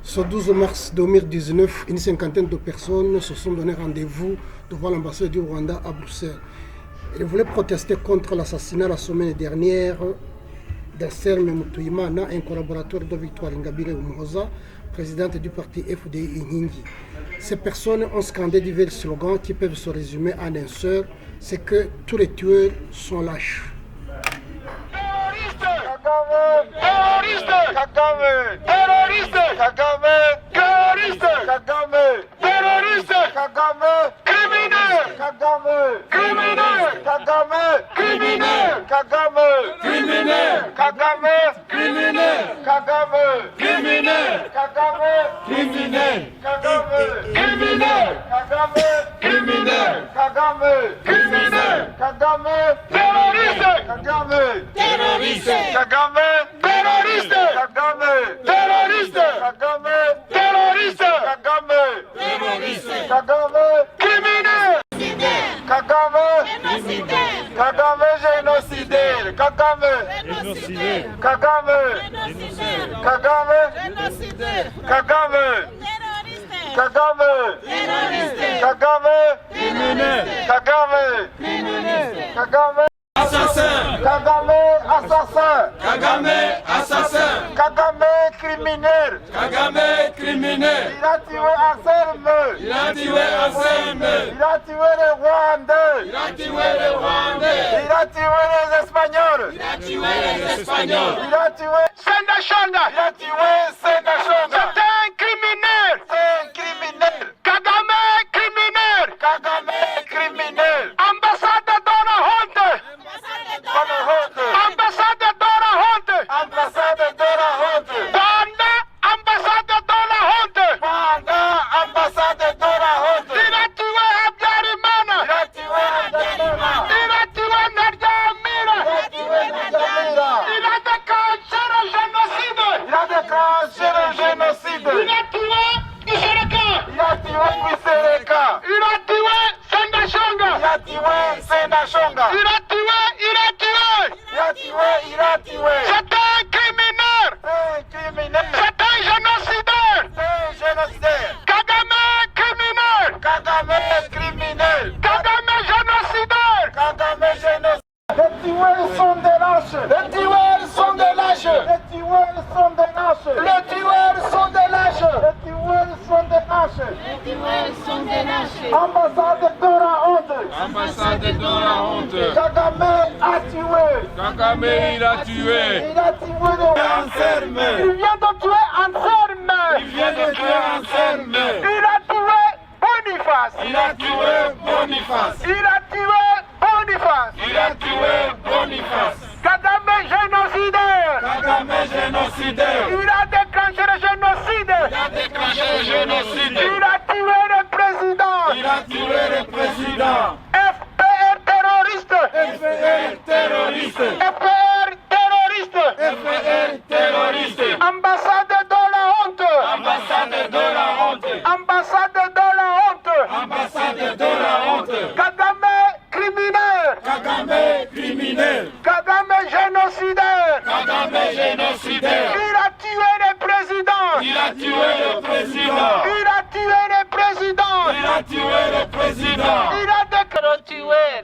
Ce 12 mars 2019, une cinquantaine de personnes se sont donné rendez-vous devant l'ambassade du Rwanda à Bruxelles. Ils voulaient protester contre l'assassinat la semaine dernière d'Anselme Mutuyimana, un collaborateur de Victoire Ingabire Umuhoza, présidente du parti FDI Inkingi. Ces personnes ont scandé divers slogans qui peuvent se résumer en un seul, c'est que tous les tueurs sont lâches. Assassin! Kagame assassin! Kagame assassin! Kagame criminel! Kagame criminel! Il a tué Anselme! Il a tué Anselme! Il a tué les Rwandais! Il a tué les Rwandais! Il a tué les Espagnols! Il a tué les Espagnols! Il a tué Sendashonga! Il a tué Sendashonga! C'est un criminel! C'est un criminel! Kagame criminel! Kagame criminel! Ambassade de la honte! Bonne honte! Ambassade de la honte! Ambassade de la honte! Rwanda, ambassade de la honte! Rwanda, ambassade de la honte! Il a tué Habyarimana! Il a tué Habyarimana! Il a tué Nadia Amira! Il a tué Nadia Amira! Il a déclenché le génocide! Il a déclenché le génocide! Il a tué Isereka! Il a tué Kwisereka! Il a tué Sendashonga! Il a tué Sendashonga! Il a tué! Il a tué! C'est un criminel! C'est un criminel! C'est un génocidaire! C'est un génocidaire! Kagame criminel! Kagame criminel! Kagame génocidaire! Kagame génocidaire! Les tueurs sont des lâches! Les tueurs sont des lâches! Les tueurs sont des lâches! Les tueurs sont des lâches! Les tueurs sont des lâches! Les tueurs sont des lâches. Ambassade de la honte! Ambassade de la honte! Kagame a tué! Kagame il a tué! Il a tué les Anselme! Il vient de tuer Anselme! Il vient de tuer Anselme! Il a tué Boniface! Il a tué Boniface! Il a tué Boniface! Il a tué Boniface! Kagame génocidaire! Kagame génocidaire! Il a déclenché le génocide! Il a déclenché le génocide! Il a tué le président! Il a tué le président! FPR terroriste! FPR terroriste! FPR terroriste! FPR terroriste! Ambassade de la honte! Ambassade de la honte! Ambassade de la honte! Ambassade de la honte! Kagame criminel! Kagame criminel! Kagame génocidaire! Kagame génocidaire! Il a tué les présidents! Il a tué le président! Il a tué les présidents! Il a tué le président! Il a déclenché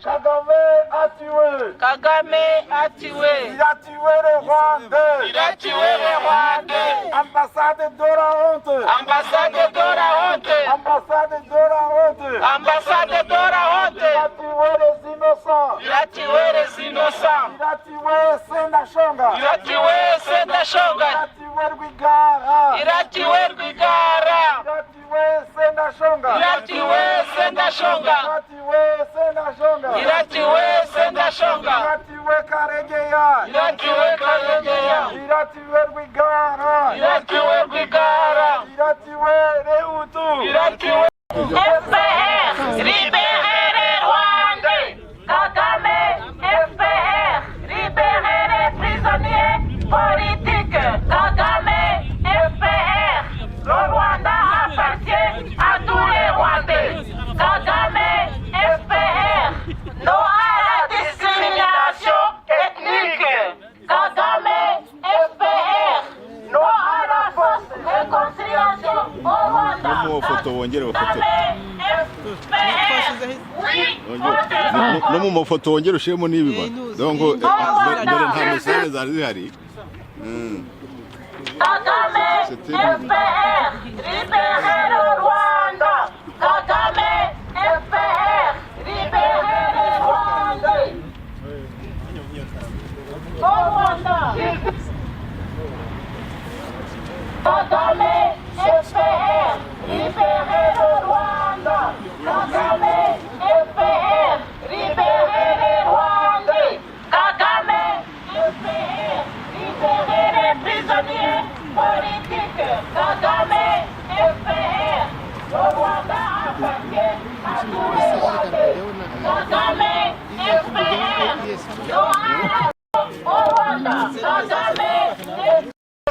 Kagame a tué! Kagame a tué! Il a tué les Rwandais! Il a tué les Rwandais! Ambassade de la honte! Ambassade de la honte! Ambassade de la honte! Ambassade de la honte! Il a tué les innocents! Il a tué les innocents! Il a tué Sendashonga! Il a tué Sendashonga! Il a tué Rwigara! Il a tué Rwigara! Il a tué Sendashonga! Il a tué Sendashonga! Il a tué Sendashonga! Il a tué Sendashonga! Il a tué Karegeya! Il a tué Karegeya! Il a tué Rwigara! Il a tué Rwigara! Il a tué les Hutus! Il a tué FPR, libérez les Rwandais. Kagame, FPR, libérez les prisonniers politiques. Kagame, FPR, le Rwanda appartient à tous les Rwandais. Kagame, FPR, non à la discrimination ethnique. Kagame, FPR, non à la fausse réconciliation. mafoto wongere bafoto FPR. no mu mafoto wongere ushiremo n'ibiba donc dore nta message zari zihari Kagame FPR, libérez le Rwanda. Kagame FPR, libérez les Rwandais. Au Rwanda. Kagame FPR, libérez le Rwanda. Kagame FPR, libérez les Rwandais. Kagame FPR, libérez les prisonniers politiques. Kagame FPR, le Rwanda appartient à tous les Rwandais. Kagame FPR, au Rwanda. Kagame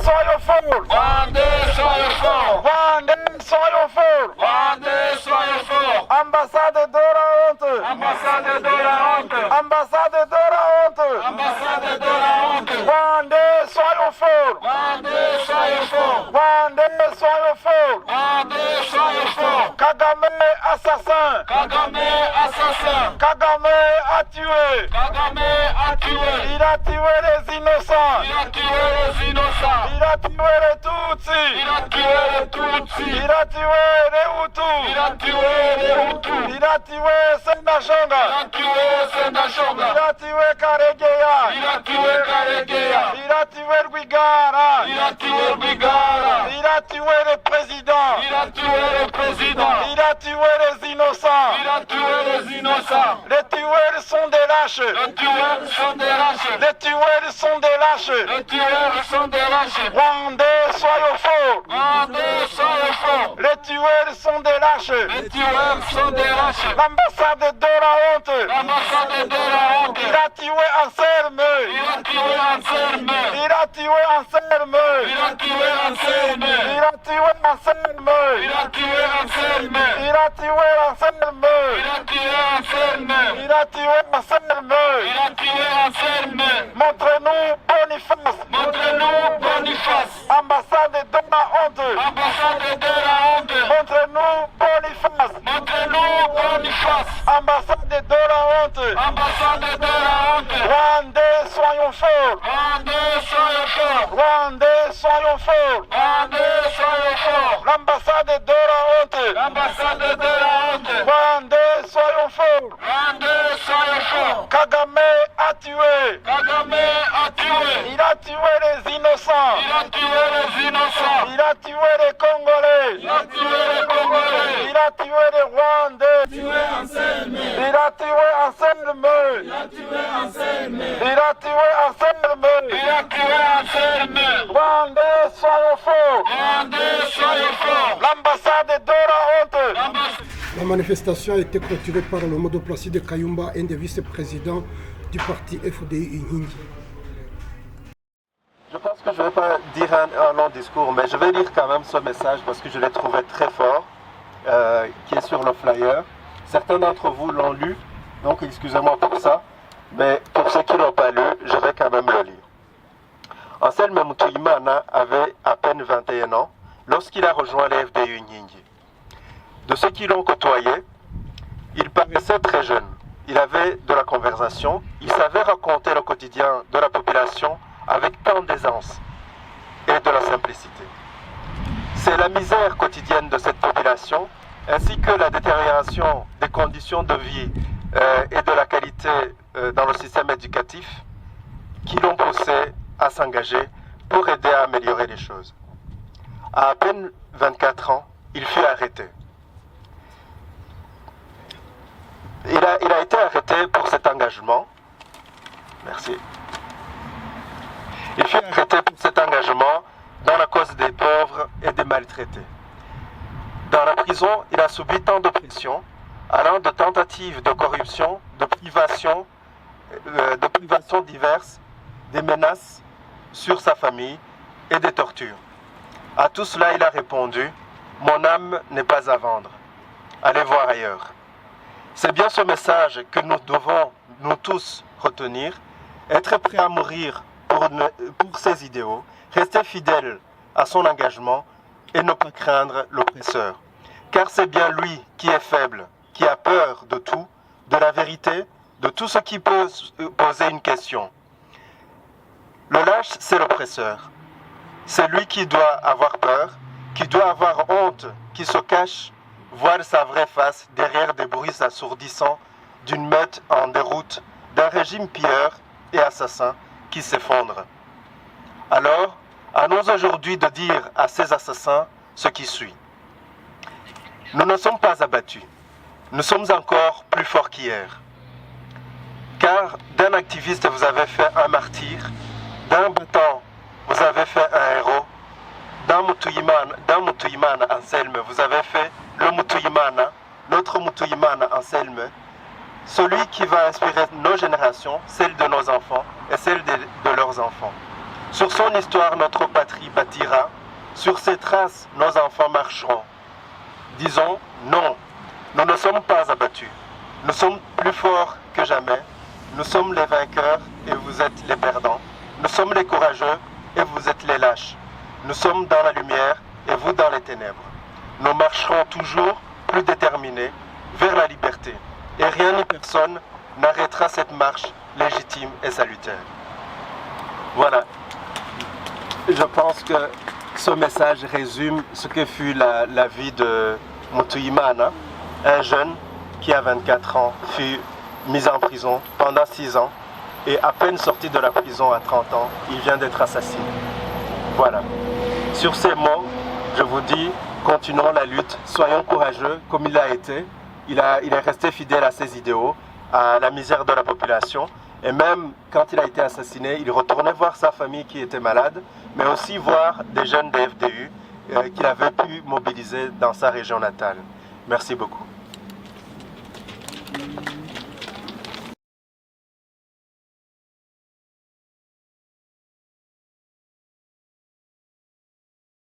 Soyons forts! Rwandais, soyez forts! Rwandais, soyons forts! Rwandais, soyez forts! Ambassade de la honte! Ambassade de la honte! Ambassade de la honte! Ambassade de la honte! Rwandais, soyons forts! Rwandais, soyez forts! Rwandais, soyons forts! Rwandais, soyez forts! Kagame assassin! Kagame assassin! Kagame a tué! Kagame a tué! Il a tué les innocents! Il a tué les innocents! Il a tué les Tutsis! Il a tué les Tutsis! Il a tué les Hutus! Il a tué les Hutus! Il a tué Sendashonga! Il a tué Sendashonga! Il a tué Karegeya! Il a tué Karegeya! Il a tué Rwigara! Il a tué Bigara! Il a tué le président! Il a tué le président! Il a tué les innocents! Il a tué les innocents! Les tueurs sont des lâches! Les tueurs sont des lâches! Les tueurs sont des lâches! Les tueurs sont des lâches! Rwandais, soyons forts! Rwandais, soyez forts! Les tueurs sont des lâches! Les tueurs sont des lâches! L'ambassade de la honte! L'ambassade de la honte! Il a tué Anselme! Il a tué Anselme! Il a tué Anselme! Il a tué Anselme! Il a tué Anselme! Il a tué Anselme! Il a tué Anselme! Il a tué Anselme! Il a tué Anselme! Il a tué Anselme! Montrez-nous Boniface! Montrez-nous Boniface! Ambassade de la honte! Ambassade de la honte! Montrez-nous Boniface! Montrez-nous Boniface! Ambassade de la honte! Ambassade de la honte! Rwandais, soyons forts! Rwandais, soyez forts! Rwandais, soyons forts! Rwandais, soyez forts! L'ambassade de la honte! L'ambassade de la honte! Rwandais, soyons forts! Rwandais, soyez forts! Kagame a tué! Kagame a tué! Il a tué les innocents! Il a tué les innocents! Il a tué les Congolais! Il a tué les Congolais! Il a tué les Rwandais! Tué Anselme! Il a tué Anselme! Il a tué Anselme! Il a tué Anselme! Il a tué Anselme! Rwandais, soyons forts! Rwandais, soyez forts! L'ambassade de la honte! La manifestation a été clôturée par le mot de Placide Kayumba, un des vice-présidents du parti FDI Inhingi. Je pense que je ne vais pas dire un long discours, mais je vais lire quand même ce message parce que je l'ai trouvé très fort, qui est sur le flyer. Certains d'entre vous l'ont lu, donc excusez-moi pour ça, mais pour ceux qui ne l'ont pas lu, je vais quand même le lire. Anselme Mutuyimana avait à peine 21 ans lorsqu'il a rejoint les FDI Inhingi. De ceux qui l'ont côtoyé, il paraissait très jeune. Il avait de la conversation, il savait raconter le quotidien de la population avec tant d'aisance et de la simplicité. C'est la misère quotidienne de cette population, ainsi que la détérioration des conditions de vie et de la qualité dans le système éducatif, qui l'ont poussé à s'engager pour aider à améliorer les choses. À peine 24 ans, il fut arrêté. Il a été arrêté pour cet engagement. Merci. Il fut arrêté pour cet engagement dans la cause des pauvres et des maltraités. Dans la prison, il a subi tant de pression, allant de tentatives de corruption, de privations diverses, des menaces sur sa famille et des tortures. À tout cela, il a répondu « Mon âme n'est pas à vendre. Allez voir ailleurs. » C'est bien ce message que nous devons, nous tous, retenir, être prêts à mourir pour ses idéaux, rester fidèle à son engagement et ne pas craindre l'oppresseur. car c'est bien lui qui est faible, qui a peur de tout, de la vérité, de tout ce qui peut poser une question. Le lâche, c'est l'oppresseur. C'est lui qui doit avoir peur, qui doit avoir honte, qui se cache, voir sa vraie face derrière des bruits assourdissants d'une meute en déroute, d'un régime pilleur et assassin qui s'effondre. Alors, à nous aujourd'hui de dire à ces assassins ce qui suit. Nous ne sommes pas abattus. Nous sommes encore plus forts qu'hier. Car d'un activiste, vous avez fait un martyr. D'un battant, vous avez fait un héros. D'un Mutuyimana Anselme, vous avez fait le Mutuyimana, notre Mutuyimana Anselme, celui qui va inspirer nos générations, celles de nos enfants et celles de leurs enfants. Sur son histoire, notre patrie bâtira. Sur ses traces, nos enfants marcheront. Disons non, nous ne sommes pas abattus. Nous sommes plus forts que jamais. Nous sommes les vainqueurs et vous êtes les perdants. Nous sommes les courageux et vous êtes les lâches. Nous sommes dans la lumière et vous dans les ténèbres. Nous marcherons toujours plus déterminés vers la liberté. Et rien ni personne n'arrêtera cette marche légitime et salutaire. Voilà. Je pense que ce message résume ce que fut la vie de Mutuyimana, un jeune qui à 24 ans fut mis en prison pendant 6 ans et à peine sorti de la prison à 30 ans, il vient d'être assassiné. Voilà. Sur ces mots, je vous dis, continuons la lutte, soyons courageux comme il a été. Il est resté fidèle à ses idéaux, à la misère de la population. Et même quand il a été assassiné, il retournait voir sa famille qui était malade, mais aussi voir des jeunes des FDU qu'il avait pu mobiliser dans sa région natale. Merci beaucoup.